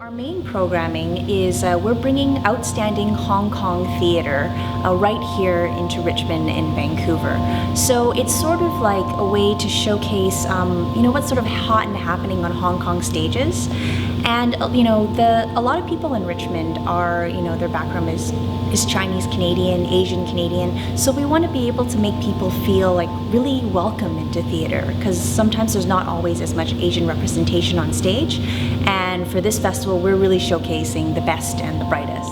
Our main programming is we're bringing outstanding Hong Kong theatre right here into Richmond and Vancouver. So it's sort of like a way to showcase, what's sort of hot and happening on Hong Kong stages. And a lot of people in Richmond are, their background is Chinese Canadian, Asian Canadian. So we want to be able to make people feel like really welcome into theatre, because sometimes there's not always as much Asian representation on stage. And for this festival, we're really showcasing the best and the brightest.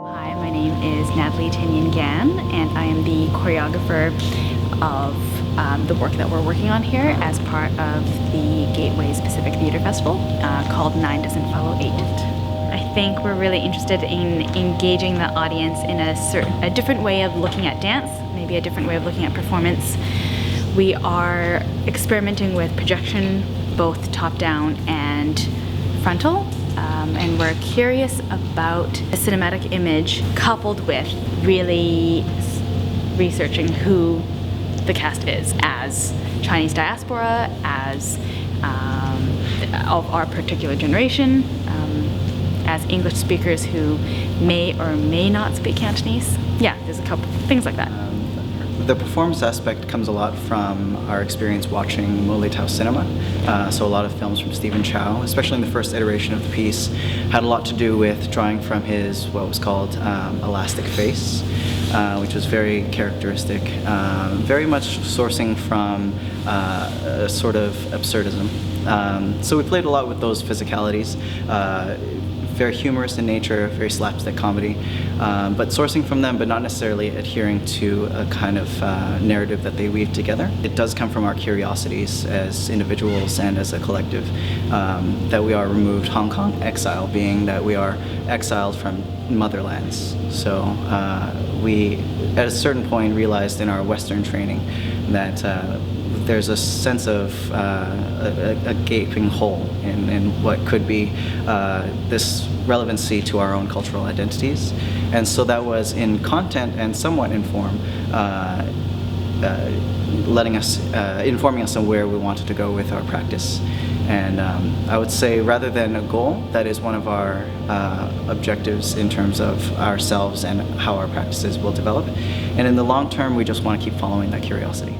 Hi, my name is Natalie Tin Yin Gan, and I am the choreographer of the work that we're working on here as part of the Gateway's Pacific Theatre Festival called 9 Doesn't Follow 8. I think we're really interested in engaging the audience in a different way of looking at dance, maybe a different way of looking at performance. We are experimenting with projection, both top-down and frontal, and we're curious about a cinematic image coupled with really researching who the cast is as Chinese diaspora, as of our particular generation, as English speakers who may or may not speak Cantonese. Yeah, there's a couple things like that. The performance aspect comes a lot from our experience watching Multimedia cinema. So a lot of films from Stephen Chow, especially in the first iteration of the piece, had a lot to do with drawing from his what was called elastic face, which was very characteristic, very much sourcing from a sort of absurdism. So we played a lot with those physicalities. Very humorous in nature, very slapstick comedy, but sourcing from them, but not necessarily adhering to a kind of narrative that they weave together. It does come from our curiosities as individuals and as a collective, that we are removed, Hong Kong exile being that we are exiled from motherlands. So we, at a certain point, realized in our Western training that there's a sense of a gaping hole in what could be this relevancy to our own cultural identities. And so that was in content and somewhat in form, informing us on where we wanted to go with our practice. And I would say, rather than a goal, that is one of our objectives in terms of ourselves and how our practices will develop. And in the long term, we just want to keep following that curiosity.